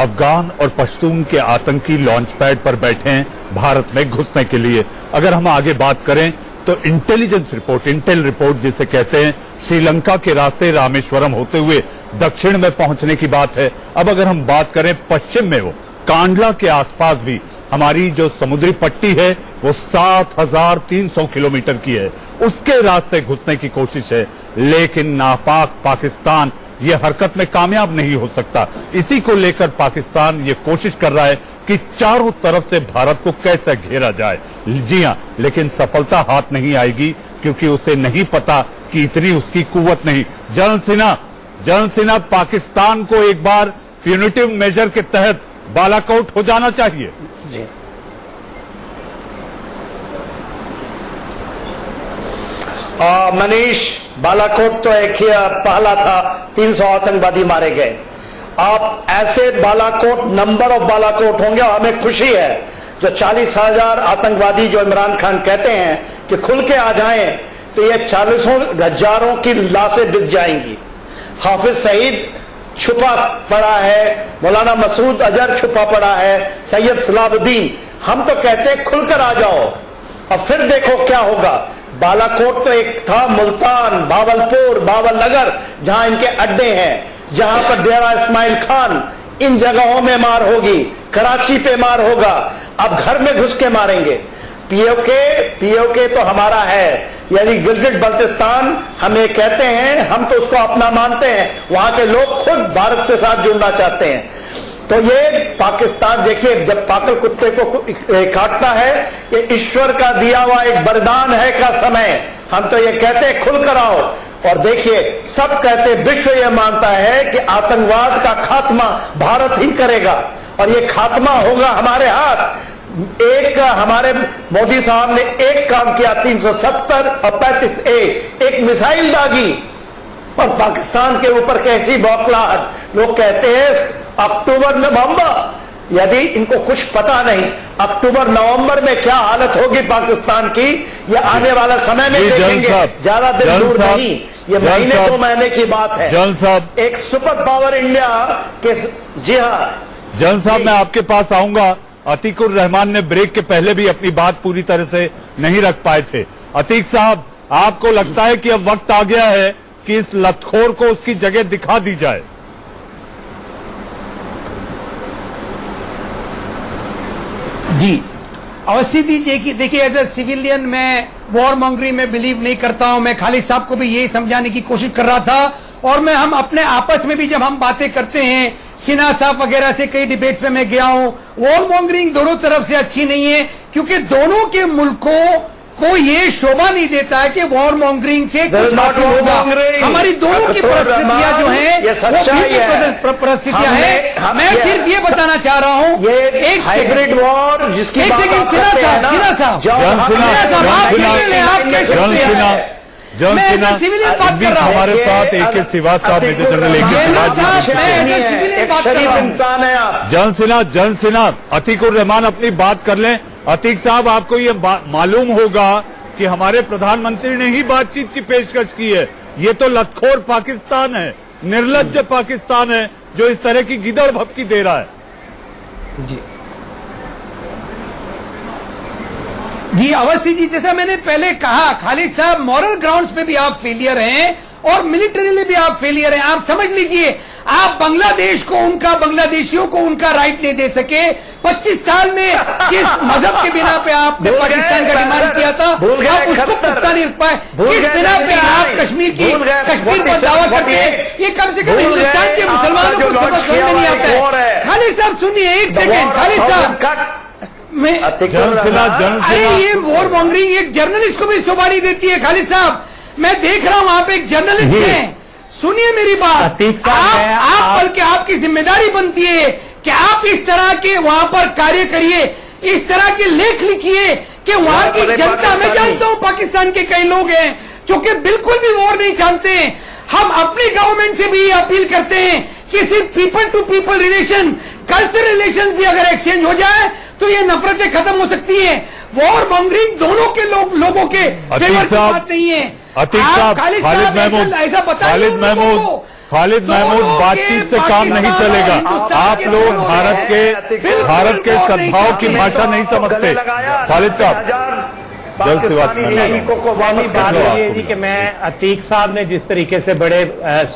अफगान और पश्तून के आतंकी लॉन्च पैड पर बैठे हैं भारत में घुसने के लिए। अगर हम आगे बात करें तो इंटेलिजेंस रिपोर्ट, इंटेल रिपोर्ट जिसे कहते हैं, श्रीलंका के रास्ते रामेश्वरम होते हुए दक्षिण में पहुंचने की बात है। अब अगर हम बात करें पश्चिम में, वो कांडला के आसपास भी हमारी जो समुद्री पट्टी है वो 7300 किलोमीटर की है, उसके रास्ते घुसने की कोशिश है। लेकिन नापाक पाकिस्तान ये हरकत में कामयाब नहीं हो सकता। इसी को लेकर पाकिस्तान ये कोशिश कर रहा है कि चारों तरफ से भारत को कैसे घेरा जाए। जी हां, लेकिन सफलता हाथ नहीं आएगी क्योंकि उसे नहीं पता कि इतनी उसकी कुव्वत नहीं। जनरल सिन्हा पाकिस्तान को एक बार प्यूनिटिव मेजर के तहत बालाकोट हो जाना चाहिए। जी मनीष, बालाकोट तो एक ही पहला था, 300 आतंकवादी मारे गए। आप ऐसे बालाकोट, नंबर ऑफ बालाकोट होंगे और हमें खुशी है जो 40,000 आतंकवादी जो इमरान खान कहते हैं कि खुल के आ जाएं, तो ये 40,000 की लाशें बिक जाएंगी। हाफिज सईद छुपा पड़ा है, मौलाना मसूद अजहर छुपा पड़ा है, सैयद सलाहुद्दीन। हम तो कहते हैं खुलकर आ जाओ और फिर देखो क्या होगा। बालाकोट तो एक था मुल्तान, भावलपुर, भावलनगर, जहां इनके अड्डे हैं, जहां पर डेरा इस्माइल खान, इन जगहों में मार होगी, कराची पे मार होगा। अब घर में घुस के मारेंगे। पीओके तो हमारा है, यानी गिलगिट बल्तिस्तान हम ये कहते हैं, हम तो उसको अपना मानते हैं। वहां के लोग खुद भारत के साथ जुड़ना चाहते हैं। तो ये पाकिस्तान, देखिए, जब पागल कुत्ते को काटता है, ये ईश्वर का दिया हुआ एक वरदान है का समय। हम तो ये कहते हैं खुलकर आओ। और देखिए, सब कहते, विश्व ये मानता है कि आतंकवाद का खात्मा भारत ही करेगा और ये खात्मा होगा हमारे हाथ। एक हमारे मोदी साहब ने एक काम किया, 370 और 35A, एक मिसाइल दागी और पाकिस्तान के ऊपर कैसी बौखलाहट। लोग कहते हैं अक्टूबर नवंबर, यदि इनको कुछ पता नहीं अक्टूबर नवंबर में क्या हालत होगी पाकिस्तान की, ये आने वाला समय में देखेंगे, ज्यादा दिन दूर नहीं, ये महीने 2 महीने की बात है। जनरल साहब, एक सुपर पावर इंडिया के, जी हाँ जनरल साहब, मैं आपके पास आऊंगा। अतीकुर रहमान ने ब्रेक के पहले भी अपनी बात पूरी तरह से नहीं रख पाए थे। अतीक साहब, आपको लगता है कि अब वक्त आ गया है कि इस लतखोर को उसकी जगह दिखा दी जाए? जी अवश्य जी। देखिए, एज ए सिविलियन मैं वॉर मॉन्गरी में बिलीव नहीं करता हूं। मैं खालिद साहब को भी यही समझाने की कोशिश कर रहा था, और हम अपने आपस में भी जब हम बातें करते हैं, सिन्हा साहब वगैरह से कई डिबेट में मैं गया हूं, वॉर मॉन्गरिंग दोनों तरफ से अच्छी नहीं है, क्योंकि दोनों के मुल्कों को ये शोभा नहीं देता है कि वॉर मॉन्गरिंग से कुछ हासिल होगा। हमारी दोनों की परिस्थितियां जो हैं वो परिस्थितियां हैं। मैं सिर्फ ये बताना चाह रहा हूं, एक सेकेंड वॉर, जिसकी एक सेकेंड, सिन्हा साहब आप कह सकते हैं, मैं सिविलियन बात कर रहा हूं। हमारे साथ एक सिवा साहब, major general general Sinha, Atiqur Rahman अपनी बात कर लें। अतीक साहब, आपको ये मालूम होगा कि हमारे प्रधानमंत्री ने ही बातचीत की पेशकश की है। ये तो लतखोर पाकिस्तान है, निर्लज्ज पाकिस्तान है, जो इस तरह की गिदड़ भपकी दे रहा है। जी अवस्थी जी, जैसा मैंने पहले कहा, खालिद साहब, मॉरल ग्राउंड्स पे भी आप फेलियर हैं और मिलिटरीली भी आप फेलियर हैं। आप समझ लीजिए, आप बांग्लादेश को, बांग्लादेशियों को उनका राइट नहीं दे सके। 25 साल में जिस मजहब के बिना पे आपने पाकिस्तान का डिमांड किया था, आप उसको पुख्ता नहीं रख पाए। किस बिना पे आप कश्मीर पर दावा करते हैं, ये कम से कम हिंदुस्तान के मुसलमानों को समझ में नहीं आता है। खालिद साहब सुनिए, एक सेकेंड, खालिद साहब, अरे ये वॉर मॉन्गरिंग एक जर्नलिस्ट को भी शोभा नहीं देती है। खालिद साहब, मैं देख रहा हूं आप एक जर्नलिस्ट हैं, सुनिए मेरी बात। आप बल्कि आपकी जिम्मेदारी बनती है कि आप इस तरह के वहां पर कार्य करिए, इस तरह के लेख लिखिए कि वहां की जनता, मैं जानता हूं पाकिस्तान के कई लोग हैं जो कि बिल्कुल भी वॉर नहीं चाहते हैं। हम अपनी गवर्नमेंट से भी अपील करते हैं कि सिर्फ people to people relation, culture relation भी अगर एक्सचेंज हो जाए तो ये नफरतें खत्म हो सकती है। वॉर मॉन्गरिंग दोनों के लोगों के फेवर की बात नहीं है। अतीक साहब, खालिद महमूद, बातचीत से काम नहीं चलेगा। आप लोग भारत के सद्भाव की भाषा नहीं समझते। खालिद साहब, सैनिकों को वापस बात ये कि मैं, अतीक साहब ने जिस तरीके से बड़े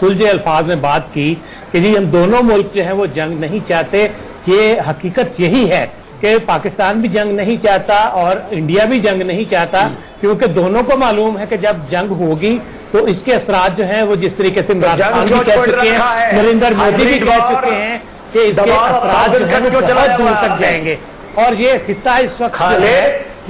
सुलझे अल्फाज में बात की कि जी हम दोनों मुल्क जो है वो जंग नहीं चाहते, ये हकीकत यही है कि पाकिस्तान भी जंग नहीं चाहता और इंडिया भी जंग नहीं चाहता, क्योंकि दोनों को मालूम है कि जब जंग होगी तो इसके असरात जो हैं वो जिस तरीके से इमरान खान भी कह चुके हैं, नरेंद्र मोदी भी कह चुके हैं कि इसके असरात जो हैं वो बहुत दूर तक जाएंगे और ये खिस्सा इस वक्त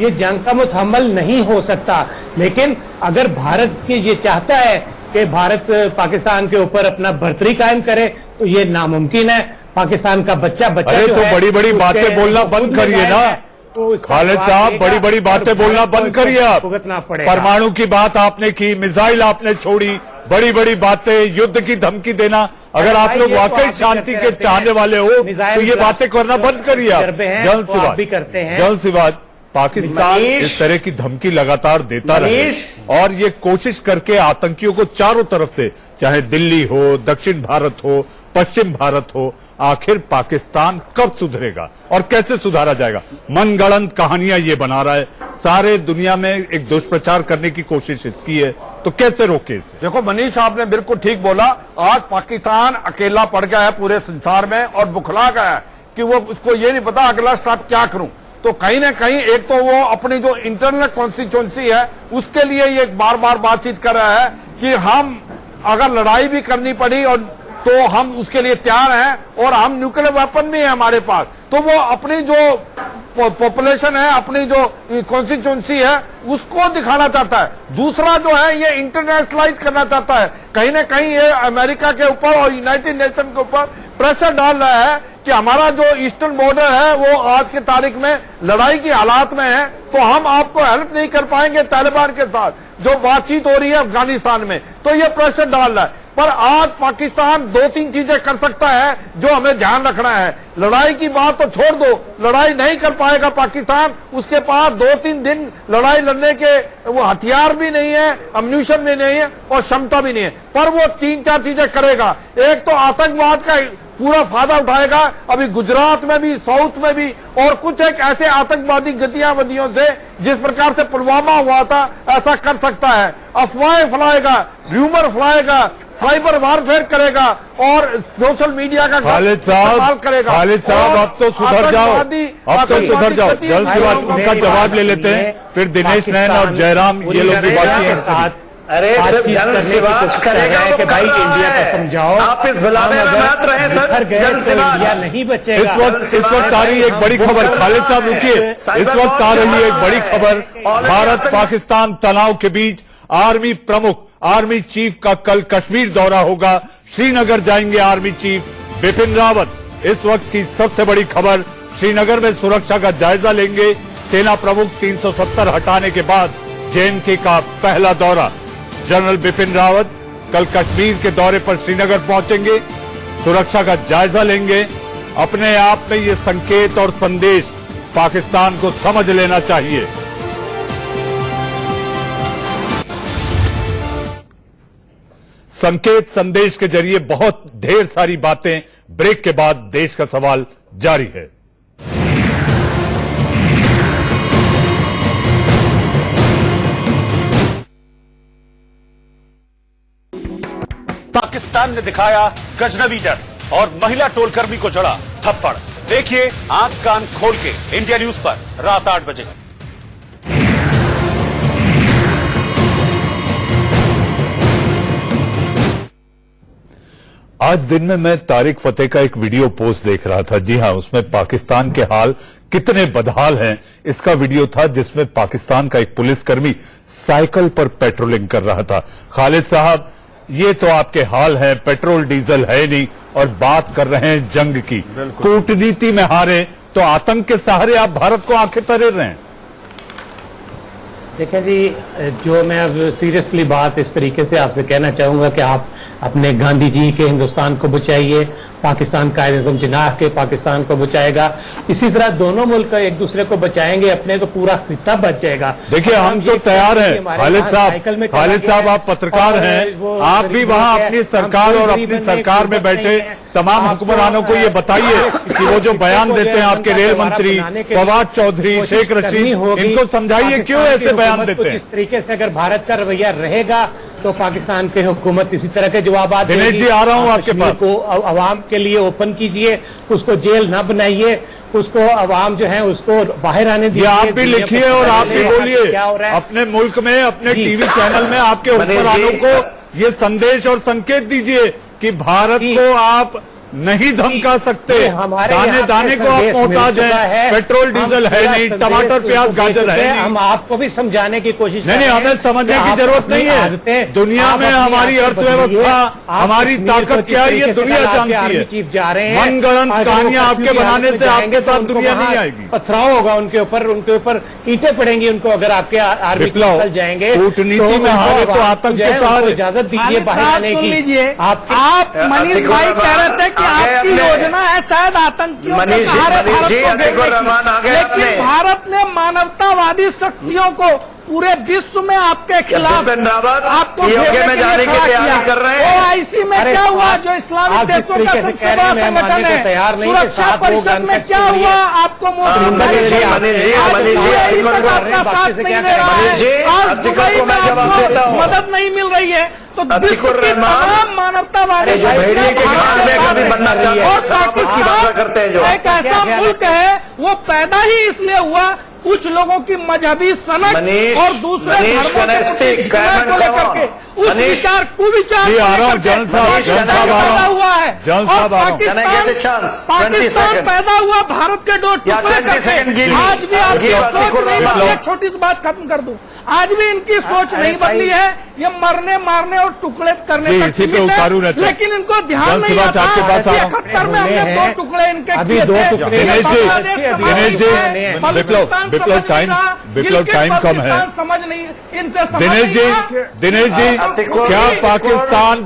ये जंग का मुतहम्मल नहीं हो सकता। लेकिन अगर भारत की ये चाहता है कि भारत पाकिस्तान के ऊपर अपना बर्तरी कायम करे तो ये नामुमकिन है। पाकिस्तान का बच्चा अरे जो तो है, बड़ी बड़ी बातें बोलना बंद करिए ना खालिद साहब, बड़ी बड़ी बातें बोलना बंद करिए आप। परमाणु की बात आपने की, मिसाइल आपने छोड़ी, बड़ी बड़ी बातें, युद्ध की धमकी देना। अगर आप लोग वाकई शांति के चाहने वाले हो तो ये बातें करना बंद करिए आप। जल्द सी बात पाकिस्तान इस तरह की धमकी लगातार देता रहे और ये कोशिश करके आतंकियों को चारों तरफ से, चाहे दिल्ली हो, दक्षिण भारत हो, पश्चिम भारत हो, आखिर पाकिस्तान कब सुधरेगा और कैसे सुधारा जाएगा? मनगढ़ंत कहानियां ये बना रहा है, सारे दुनिया में एक दुष्प्रचार करने की कोशिश की है, तो कैसे रोके इसे? देखो मनीष, आपने बिल्कुल ठीक बोला। आज पाकिस्तान अकेला पड़ गया है पूरे संसार में और बुखला गया है कि वो उसको ये नहीं पता अगला स्टेप क्या करूं। तो कहीं ना कहीं एक तो वो अपनी जो इंटरनल कॉन्स्टिट्यूंसी है उसके लिए ये बार बार बातचीत कर रहा है कि हम अगर लड़ाई भी करनी पड़ी और तो हम उसके लिए तैयार हैं और हम न्यूक्लियर वेपन भी है हमारे पास। तो वो अपनी जो पॉपुलेशन है, अपनी जो कॉन्स्टिट्यूंसी है उसको दिखाना चाहता है। दूसरा जो है ये इंटरनेशनलाइज करना चाहता है। कहीं ना कहीं ये अमेरिका के ऊपर और यूनाइटेड नेशन के ऊपर प्रेशर डाल रहा है कि हमारा जो ईस्टर्न बॉर्डर है वो आज की तारीख में लड़ाई की हालात में है, तो हम आपको हेल्प नहीं कर पाएंगे तालिबान के साथ जो बातचीत हो रही है अफगानिस्तान में। तो ये प्रेशर डाल रहा है। पर आज पाकिस्तान दो तीन चीजें कर सकता है जो हमें ध्यान रखना है। लड़ाई की बात तो छोड़ दो, लड़ाई नहीं कर पाएगा पाकिस्तान। उसके पास 2-3 दिन लड़ाई लड़ने के वो हथियार भी नहीं है, अम्यूनिशन भी नहीं है और क्षमता भी नहीं है। पर वो 3-4 चीजें करेगा। एक तो आतंकवाद का पूरा फायदा उठाएगा। अभी गुजरात में भी, साउथ में भी और कुछ एक ऐसे आतंकवादी गतिविधियों से जिस प्रकार से पुलवामा हुआ था ऐसा कर सकता है। अफवाहें फैलाएगा, र्यूमर फैलाएगा, साइबर वारफेयर करेगा और सोशल मीडिया का इस्तेमाल करेगा। खालिद साहब अब तो सुधर जाओ, अब तो सुधर जाओ। जल्द से जल्द उनका जवाब ले लेते हैं, फिर दिनेश नैन और जयराम ये लोग भी बाकी हैं। अरे सिर्फ जन सेवा करेगा कि भाई इंडिया को समझाओ, आप इस बुलावे में मत रहे सर। जन सेवा नहीं बचेगा। इस वक्त आ रही एक बड़ी खबर, खालिद साहब रुकिए, इस वक्त आ रही है एक बड़ी खबर। भारत पाकिस्तान तनाव के बीच आर्मी प्रमुख, आर्मी चीफ का कल कश्मीर दौरा होगा। श्रीनगर जाएंगे आर्मी चीफ बिपिन रावत। इस वक्त की सबसे बड़ी खबर, श्रीनगर में सुरक्षा का जायजा लेंगे सेना प्रमुख। 370 हटाने के बाद जेएनके का पहला दौरा। जनरल बिपिन रावत कल कश्मीर के दौरे पर श्रीनगर पहुंचेंगे, सुरक्षा का जायजा लेंगे। अपने आप में ये संकेत और संदेश पाकिस्तान को समझ लेना चाहिए। संकेत संदेश के जरिए बहुत ढेर सारी बातें। ब्रेक के बाद देश का सवाल जारी है। पाकिस्तान ने दिखाया गजनवी डर और महिला टोलकर्मी को जड़ा थप्पड़। देखिए आंख कान खोल के इंडिया न्यूज पर रात 8 बजे। आज दिन में मैं तारिक फतेह का एक वीडियो पोस्ट देख रहा था। जी हां, उसमें पाकिस्तान के हाल कितने बदहाल हैं इसका वीडियो था, जिसमें पाकिस्तान का एक पुलिसकर्मी साइकिल पर पेट्रोलिंग कर रहा था। खालिद साहब, ये तो आपके हाल है, पेट्रोल डीजल है नहीं और बात कर रहे हैं जंग की। कूटनीति में हारे तो आतंक के सहारे आप भारत को आंखें तरे रहे हैं। देखिए जी, जो मैं अब सीरियसली बात इस तरीके से आपसे कहना चाहूंगा कि आप अपने गांधी जी के हिंदुस्तान को बचाइए, पाकिस्तान कायदे जिनाह के पाकिस्तान को बचाएगा। इसी तरह दोनों मुल्क एक दूसरे को बचाएंगे अपने तो पूरा खिता बच जाएगा। देखिए हम तो तैयार हैं। खालिद साहब आप पत्रकार हैं, आप भी वहां अपनी सरकार और अपनी सरकार में बैठे तमाम हुक्मरानों को ये बताइए कि वो जो बयान देते हैं आपके रेल मंत्री फवाद चौधरी, शेख रशीद, इनको समझाइए क्यों ऐसे बयान देते हैं। इस तरीके से अगर भारत का रवैया रहेगा तो पाकिस्तान की हुकूमत इसी तरह के जवाब देगी। दिनेश जी आ रहा हूं आपके पास। को अवाम के लिए ओपन कीजिए, उसको जेल न बनाइए, उसको अवाम जो है उसको बाहर आने दीजिए। आप भी लिखिए और आप भी बोलिए अपने मुल्क में, अपने टीवी चैनल में आपके हुक्मरानों को ये संदेश और संकेत दीजिए कि भारत को आप नहीं धमका सकते। हमारे दाने दाने को आप मोहताज हैं। पेट्रोल डीजल है नहीं, टमाटर प्याज गाजर है नहीं। हम आपको भी समझाने की कोशिश नहीं, हमें समझने की जरूरत नहीं है। दुनिया में हमारी अर्थव्यवस्था, हमारी ताकत क्या है, ये दुनिया जानती है। मनगढ़ंत कहानियां आपके बनाने से आपके साथ दुनिया नहीं आएगी। पथराव होगा उनके ऊपर ईंटें पड़ेंगी उनको, अगर आपके आर्मी चल जाएंगे। कूटनीति में हारे तो आतंक के साथ इजाजत दीजिए बाहर आने सुन की। लीजिए, आप मनीष भाई कह रहे थे कि आपकी योजना है शायद आतंकियों के सहारे भारत को घेरने की, लेकिन भारत ने मानवतावादी शक्तियों को पूरे विश्व में आपके खिलाफ आपको घेरने के लिए खड़ा किया। OIC में क्या हुआ, जो इस्लामिक देशों का सबसे बड़ा संगठन है, सुरक्षा परिषद में क्या हुआ, आपको आपका साथ नहीं दे रहा है। आज दुबई में आपको मदद नहीं मिल रही है, तो विश्व की तमाम मानवतावादी और पाकिस्तान एक ऐसा मुल्क है, वो पैदा ही इसलिए हुआ कुछ लोगों की मजहबी सनक और दूसरे धर्मों को लेकर के उस विचार कुविचार पैदा हुआ है। और पाकिस्तान पैदा हुआ भारत के दो टुकड़े करके। आज भी आपकी सोच नहीं बदली। एक छोटी सी बात खत्म कर दूं, आज भी इनकी सोच नहीं बदली है। ये मरने मारने और टुकड़े करने तक सीमित है, लेकिन इनको ध्यान नहीं आता। 71 में हमने 2 टुकड़े इनके किए थे। विप्लव टाइम कम है। समझ नहीं, इनसे दिनेश जी क्या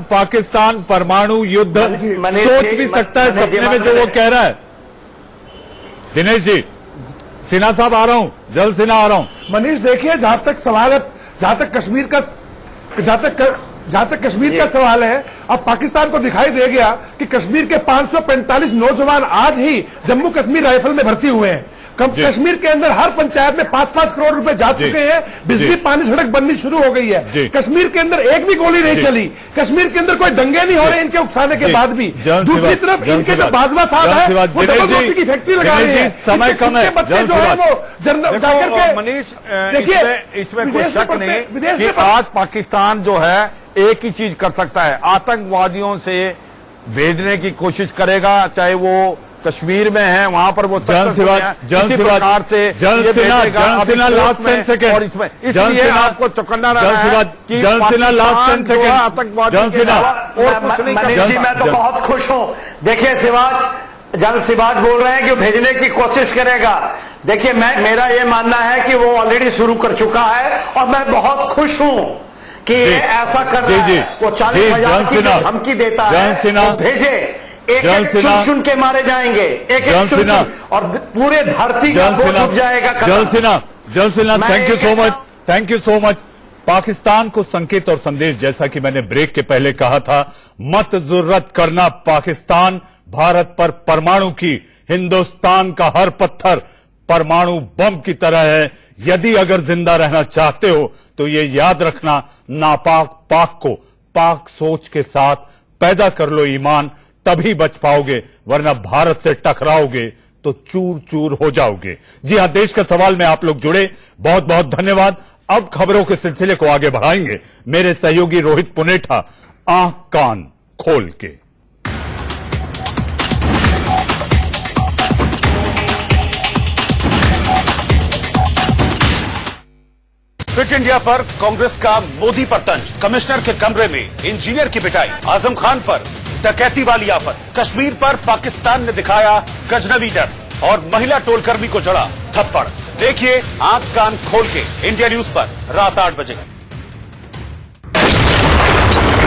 पाकिस्तान परमाणु युद्ध सोच भी सकता है सपने में, जो वो कह रहा है? दिनेश जी, सिन्हा साहब आ रहा हूं, जल्द सिन्हा आ रहा हूं। मनीष देखिए, जहां तक सवाल है, जहां तक कश्मीर का सवाल है, अब पाकिस्तान को दिखाई दे गया कि कश्मीर के 545 नौजवान आज ही जम्मू कश्मीर राइफल में भर्ती हुए हैं। कश्मीर के अंदर हर पंचायत में 5-5 करोड़ रुपए जा चुके हैं। बिजली पानी सड़क बननी शुरू हो गई है। कश्मीर के अंदर एक भी गोली नहीं चली। कश्मीर के अंदर कोई दंगे नहीं हो रहे इनके उकसाने के बाद भी। दूसरी तरफ इनके जो बाजवा साहब है, वो डबल रोटी की फैक्ट्री लगा रहे हैं। समय कम है, बच्चे जो है वो जाकर के मनीष, इसमें कोई शक नहीं कि आज पाकिस्तान जो है एक ही चीज कर सकता है, आतंकवादियों से भेजने की कोशिश करेगा, चाहे वो कश्मीर में है, वहां पर वो लास्ट 10 सेकंड और इसलिए आपको चौकन्ना रहना है कि लास्ट 10 सेकंड आतंकवादी मनीष जी, मैं तो बहुत खुश हूं। देखिए सिवाज बोल रहे हैं कि भेजने की कोशिश करेगा। देखिए मेरा ये मानना है कि वो ऑलरेडी शुरू कर चुका है, और मैं बहुत खुश हूं कि ये ऐसा कर रहा है। वो 40,000 की धमकी देता है, वो भेजे। एक चुन के मारे जाएंगे, एक चुन, और पूरे धरती का बोझ उठ जाएगा। जल Sinha, thank you so much. Pakistan को संकेत और संदेश, जैसा कि मैंने ब्रेक के पहले कहा था, मत जुर्रत करना पाकिस्तान भारत पर परमाणु की। हिंदुस्तान का हर पत्थर परमाणु बम की तरह है। यदि अगर जिंदा रहना चाहते हो तो ये याद रखना, नापाक पाक को पाक सोच के साथ पैदा कर लो ईमान, तभी बच पाओगे, वरना भारत से टकराओगे तो चूर चूर हो जाओगे। जी हां, देश का सवाल में आप लोग जुड़े, बहुत बहुत धन्यवाद। अब खबरों के सिलसिले को आगे बढ़ाएंगे मेरे सहयोगी रोहित पुनेठा, आंख कान खोल के। फिट इंडिया पर कांग्रेस का मोदी पर तंज, कमिश्नर के कमरे में इंजीनियर की पिटाई, आजम खान पर डकैती वाली आफत, कश्मीर पर पाकिस्तान ने दिखाया गजनवी डर और महिला टोलकर्मी को जड़ा थप्पड़। देखिए आंख कान खोल के, इंडिया न्यूज पर रात 8 बजे।